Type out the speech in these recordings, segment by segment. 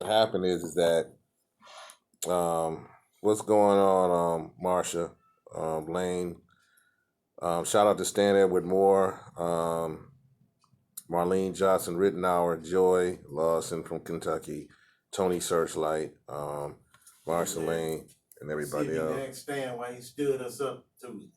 happened is that what's going on, Marsha, Lane. Shout out to Stan Edward Moore, Marlene Johnson Rittenauer, Joy Lawson from Kentucky, Tony Searchlight, Marsha Lane, and everybody else. Ask Stan why he stood us up Tuesday.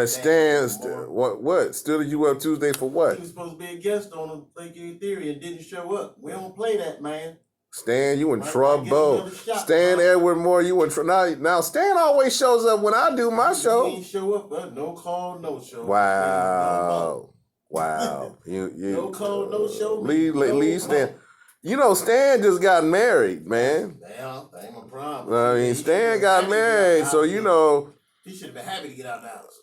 Stan, what stood you up Tuesday for what? He was supposed to be a guest on the Play Game Theory and didn't show up. We don't play that, man. Stan, you in trouble. Stan Edward Moore, you in trouble. Now, Stan always shows up when I do my show. He ain't show up, but no call, no show. Wow. Wow. You no call, no show. Leave Stan. You know, Stan just got married, man. Damn, that ain't my problem. I mean, Stan got married, so you know. He should have been happy to get out of the house.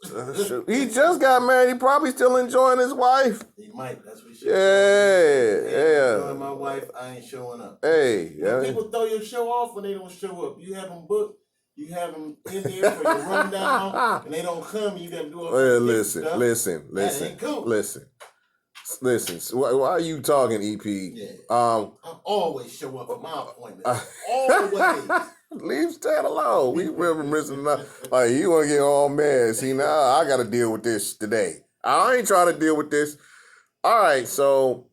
He just got married. He probably still enjoying his wife. He might. That's what he should. Yeah. Enjoying my wife, I ain't showing up. Hey, yeah. People throw your show off when they don't show up. You have them booked. You have them in there for your rundown, and they don't come. You got to do all this stuff. Listen. Why are you talking, EP? Yeah. I always show up at my appointments. Always. Leave Stan alone. We remember missing enough. Like, you want to get all mad. See, now I got to deal with this today. I ain't trying to deal with this. All right, so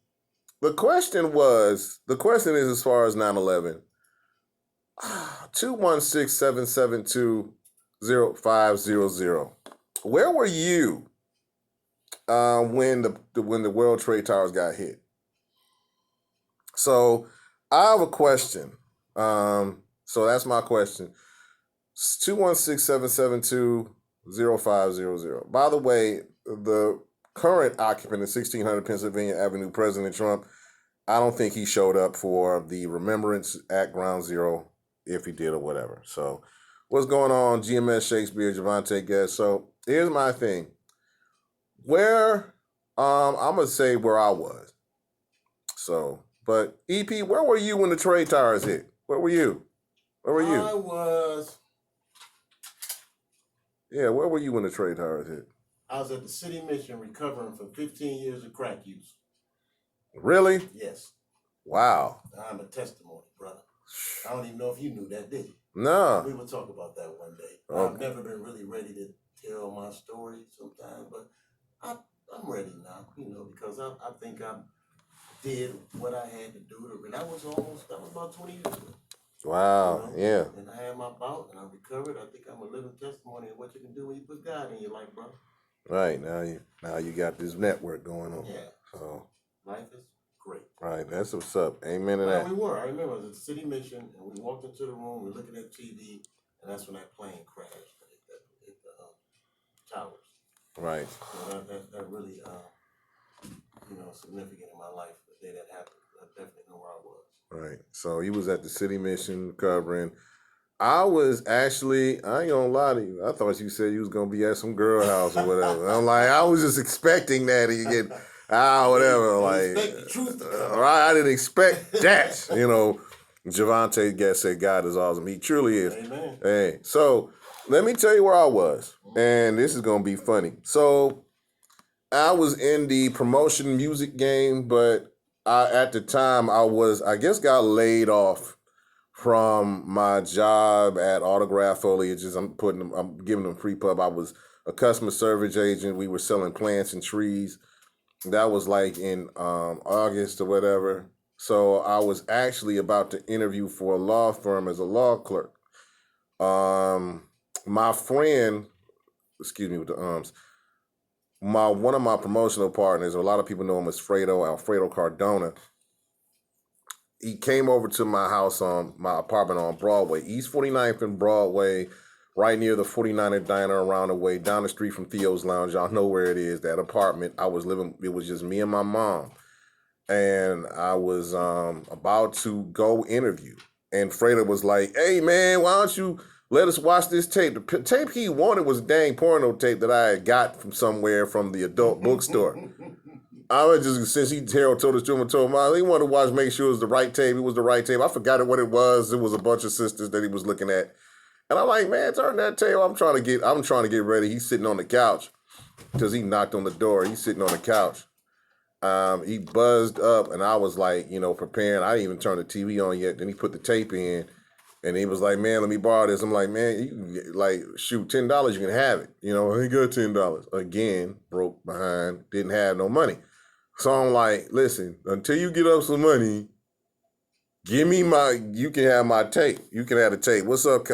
the question is as far as 9/11. 216-772-0500. Where were you when the World Trade Towers got hit? So I have a question. So that's my question. 216-772-0500. By the way, the current occupant of 1600 Pennsylvania Avenue, President Trump, I don't think he showed up for the Remembrance at Ground Zero, if he did or whatever. So what's going on, GMS Shakespeare, Javante Guest? So here's my thing. Where, I'm going to say where I was. So, but EP, where were you when the trade towers hit? Where were you? Where were you? I was. Yeah, where were you when the trade towers hit? I was at the City Mission recovering from 15 years of crack use. Really? Yes. Wow. I'm a testimony, brother. I don't even know if you knew that, did you? No. We will talk about that one day. Okay. I've never been really ready to tell my story sometimes, but I'm ready now, because I think I did what I had to do. And that was about 20 years ago. Wow, yeah. And I had my bout and I recovered. I think I'm a living testimony of what you can do when you put God in your life, bro. Right, now you got this network going on. Yeah. So life is great. Right, that's what's up. Amen to that. We were. I remember it was at the City Mission and we walked into the room, we were looking at TV, and that's when that plane crashed hit the towers. Right. So that really significant in my life the day that happened. I definitely know where I was. Right. So he was at the City Mission covering. I was actually, I ain't gonna lie to you. I thought you said you was gonna be at some girl house or whatever. I'm like, I was just expecting that you get whatever. Right? I didn't expect that. Javante Guest said God is awesome. He truly is. Amen. Hey, so let me tell you where I was, and this is gonna be funny. So I was in the promotion music game, but at the time I got laid off from my job at Autograph Foliages. I'm giving them free pub. I was a customer service agent. We were selling plants and trees. That was like in August or whatever. So I was actually about to interview for a law firm as a law clerk. My friend, excuse me with the one of my promotional partners, a lot of people know him as Alfredo Cardona. He came over to my house my apartment on Broadway, East 49th and Broadway, right near the 49er Diner around the way, down the street from Theo's Lounge. Y'all know where it is, that apartment. I was living, it was just me and my mom. And I was about to go interview. And Freda was like, hey, man, why don't you let us watch this tape? The tape he wanted was a dang porno tape that I had got from somewhere from the adult bookstore. I was just, since Harold told us to him and told him, he wanted to watch, make sure it was the right tape. It was the right tape. I forgot what it was. It was a bunch of sisters that he was looking at. And I'm like, man, turn that tape. I'm trying to get ready. He's sitting on the couch because he knocked on the door. He's sitting on the couch. He buzzed up, and I was like, preparing. I didn't even turn the TV on yet. Then he put the tape in, and he was like, "Man, let me borrow this." I'm like, "Man, you can shoot $10, you can have it." I ain't got $10. Again, broke behind, didn't have no money. So I'm like, "Listen, until you get up some money, give me you can have my tape. You can have the tape. What's up,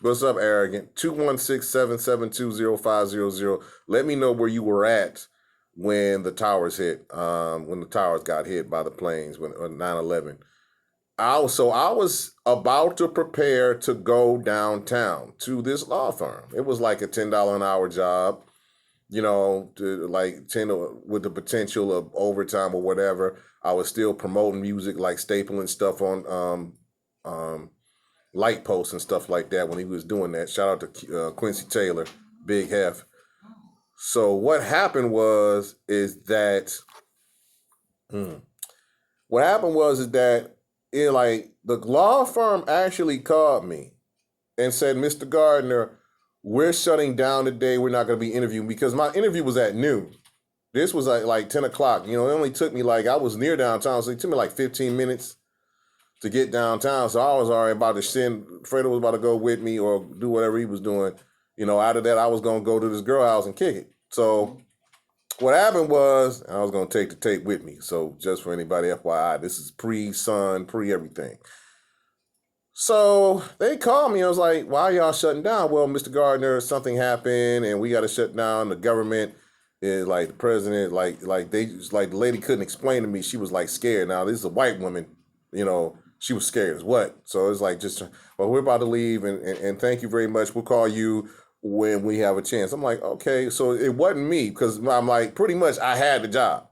what's up, Arrogant? 216-772-0500. Let me know where you were at when the towers hit, when the towers got hit by the planes, when 9/11. I was about to prepare to go downtown to this law firm. It was like a $10 an hour job, to like 10 with the potential of overtime or whatever. I was still promoting music, like stapling stuff on light posts and stuff like that when he was doing that. Shout out to Quincy Taylor, Big Hef. So what happened is that the law firm actually called me and said, "Mr. Gardner, we're shutting down today. We're not going to be interviewing," because my interview was at noon. This was like 10 o'clock. It only took me I was near downtown, so it took me like 15 minutes to get downtown. So I was already about to Fredo was about to go with me or do whatever he was doing. Out of that, I was going to go to this girl house and kick it. So what happened was, I was going to take the tape with me. So just for anybody, FYI, this is pre-sun, pre-everything. So they called me. I was like, "Why are y'all shutting down?" "Well, Mr. Gardner, something happened and we got to shut down. The government is like the president, the lady couldn't explain to me. She was like scared." Now, this is a white woman, she was scared as what. So it's like, well, we're about to leave and thank you very much. We'll call you when we have a chance. I'm like, okay. So it wasn't me, because I'm like, pretty much I had the job.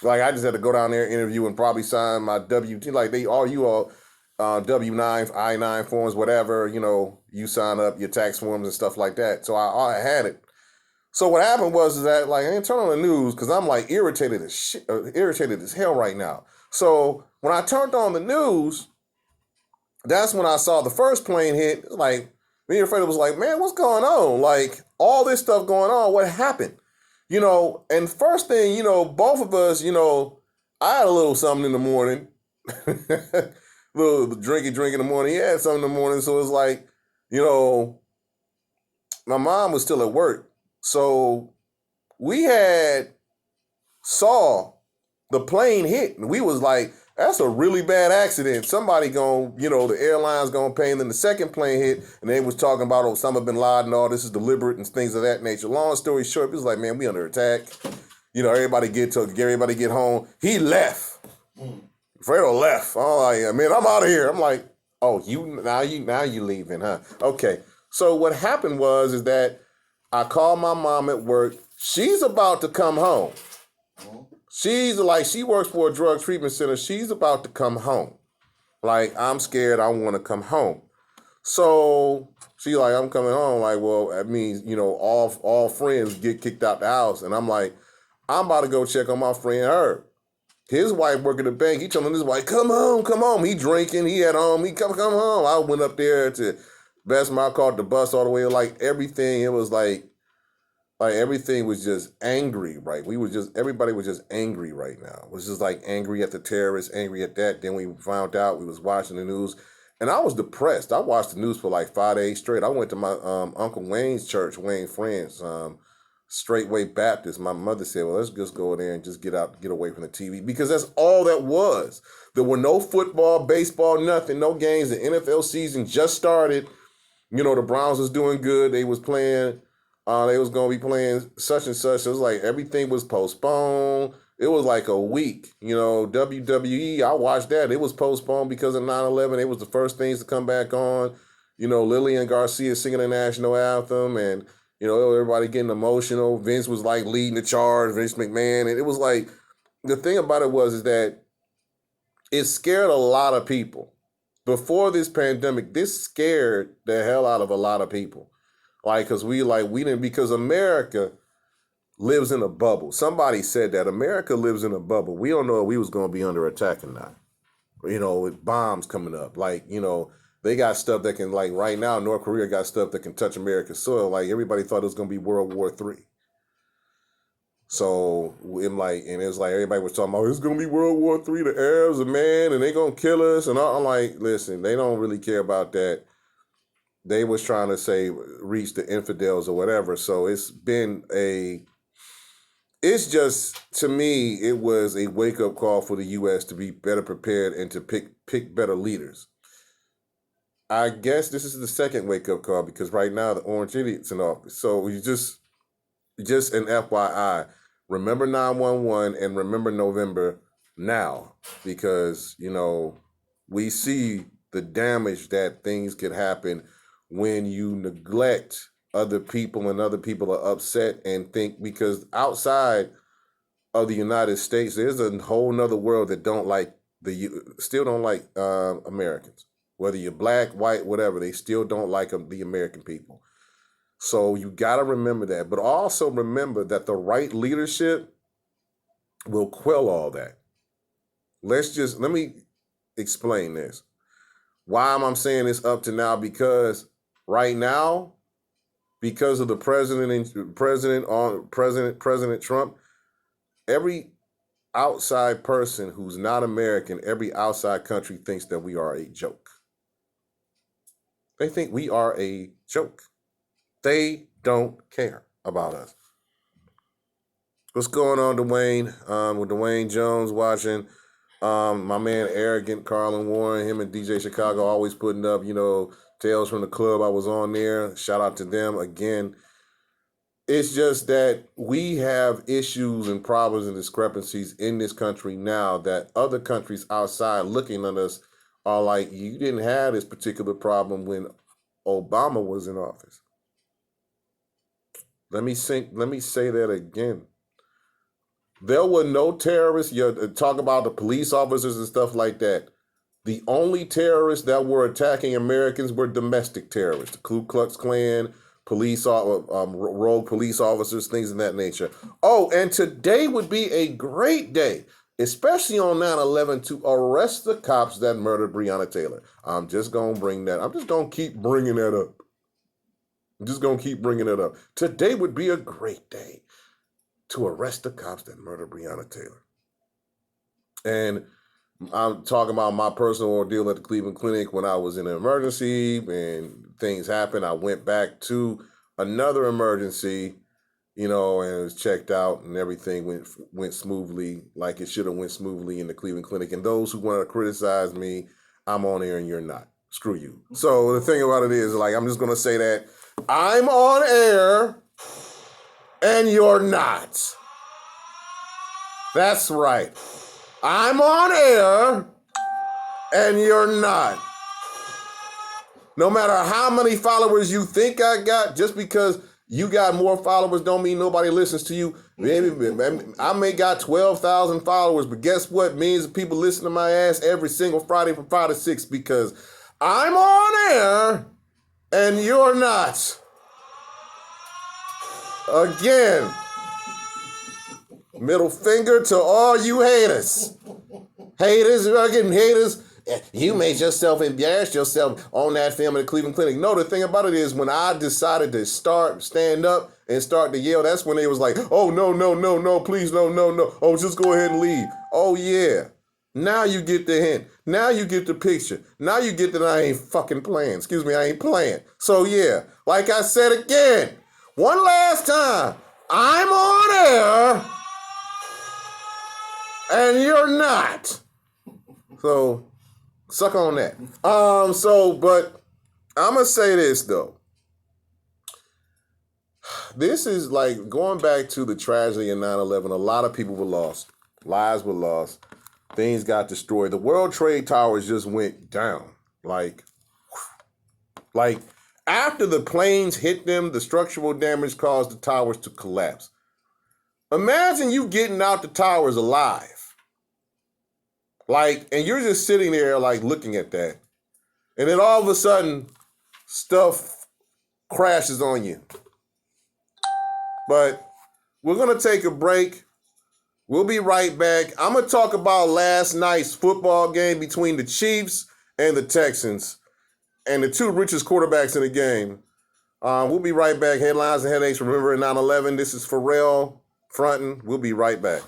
Like, I just had to go down there, interview, and probably sign my W-2. Like, W-9, I-9 forms, whatever, you sign up your tax forms and stuff like that. So I had it. So what happened was that, I didn't turn on the news because I'm like irritated as hell right now. So when I turned on the news, that's when I saw the first plane hit. Like, me and Fredo was like, "Man, what's going on? Like, all this stuff going on, what happened?" And first thing, both of us, I had a little something in the morning. Little drink in the morning. He had something in the morning. So it's like, my mom was still at work. So we saw the plane hit, and we was like, "That's a really bad accident. Somebody the airline's gonna pay." And then the second plane hit, and they was talking about Osama bin Laden, all this is deliberate and things of that nature. Long story short, it was like, man, we under attack. Everybody get home. He left. Fredo left. Oh, like, "Man, I'm out of here." I'm like, "Oh, now you leaving, huh?" Okay. So what happened is that I called my mom at work. She's about to come home. She works for a drug treatment center. She's about to come home. Like, "I'm scared. I want to come home." So she like, "I'm coming home." Like, well, that means, all friends get kicked out the house. And I'm like, I'm about to go check on my friend Herb. His wife working at the bank. He telling his wife, come home. He drinking. He at home. He come home. I went up there to Best My called the bus all the way. Like, everything, it was like everything was just angry, right? Everybody was just angry right now. It was just like angry at the terrorists, angry at that. Then we found out, we was watching the news, and I was depressed. I watched the news for like 5 days straight. I went to my Uncle Wayne's church, Wayne Friends, Straightway Baptist. My mother said, "Well, let's just go there and just get away from the TV," because that's all that was. There were no football, baseball, nothing, no games. The NFL season just started. The Browns was doing good. They was playing. They was going to be playing such and such. It was like everything was postponed. It was like a week. WWE, I watched that. It was postponed because of 9/11. It was the first things to come back on. Lillian Garcia singing the national anthem, and, everybody getting emotional. Vince was like leading the charge, Vince McMahon. And it was like, the thing about it is that it scared a lot of people. Before this pandemic, this scared the hell out of a lot of people. Because America lives in a bubble. Somebody said that America lives in a bubble. We don't know if we was going to be under attack or not. With bombs coming up. They got stuff that can, right now, North Korea got stuff that can touch America's soil. Like, everybody thought it was going to be World War III. So I'm like, and it's like everybody was talking about it's gonna be World War III, the Arabs are man, and they gonna kill us. And I'm like, listen, they don't really care about that. They was trying to say reach the infidels or whatever. So it's just, to me, it was a wake up call for the U.S. to be better prepared and to pick better leaders. I guess this is the second wake up call because right now the orange idiot's in office. So you just an FYI, remember 911 and remember November now because, we see the damage that things could happen when you neglect other people and other people are upset and think because outside of the United States, there's a whole nother world that still don't like Americans. Whether you're black, white, whatever, they still don't like the American people. So you got to remember that. But also remember that the right leadership will quell all that. Let me explain this. Why am I saying this up to now? Because right now, because of the President Trump, every outside person who's not American, every outside country thinks that we are a joke. They think we are a joke. They don't care about us. What's going on, Dwayne? With Dwayne Jones watching. My man, Arrogant, Carlin Warren, him and DJ Chicago always putting up, Tales from the Club. I was on there. Shout out to them again. It's just that we have issues and problems and discrepancies in this country now that other countries outside looking at us are like, you didn't have this particular problem when Obama was in office. Let me say that again. There were no terrorists. You talk about the police officers and stuff like that. The only terrorists that were attacking Americans were domestic terrorists, the Ku Klux Klan, rogue police officers, things of that nature. Oh, and today would be a great day, especially on 9/11, to arrest the cops that murdered Breonna Taylor. I'm just going to keep bringing that up. Today would be a great day to arrest the cops that murdered Breonna Taylor. And I'm talking about my personal ordeal at the Cleveland Clinic when I was in an emergency and things happened. I went back to another emergency, and it was checked out and everything went smoothly like it should have went smoothly in the Cleveland Clinic. And those who want to criticize me, I'm on air and you're not. Screw you. So the thing about it is, I'm just going to say that I'm on air and you're not. That's right. I'm on air and you're not. No matter how many followers you think I got, just because you got more followers don't mean nobody listens to you. Maybe I may got 12,000 followers, but guess what? Millions of people listen to my ass every single Friday from 5 to 6 because I'm on air and you're not. Again, middle finger to all you haters. Haters, you're getting haters. You made yourself embarrass yourself on that film at the Cleveland Clinic. No, the thing about it is when I decided to stand up and start to yell, that's when they was like, oh, no, please, no. Oh, just go ahead and leave. Oh, yeah. Now you get the hint. Now you get the picture. Now you get that I ain't fucking playing. Excuse me, I ain't playing. So, yeah, like I said again, one last time, I'm on air and you're not. So, suck on that. But I'm going to say this, though. This is like going back to the tragedy in 9/11. A lot of people were lost. Lives were lost. Things got destroyed. The World Trade Towers just went down. Like after the planes hit them, the structural damage caused the towers to collapse. Imagine you getting out the towers alive. And you're just sitting there, looking at that. And then all of a sudden, stuff crashes on you. But we're going to take a break. We'll be right back. I'm going to talk about last night's football game between the Chiefs and the Texans and the two richest quarterbacks in the game. We'll be right back. Headlines and Headaches. Remember 9/11. This is Pharrell fronting. We'll be right back.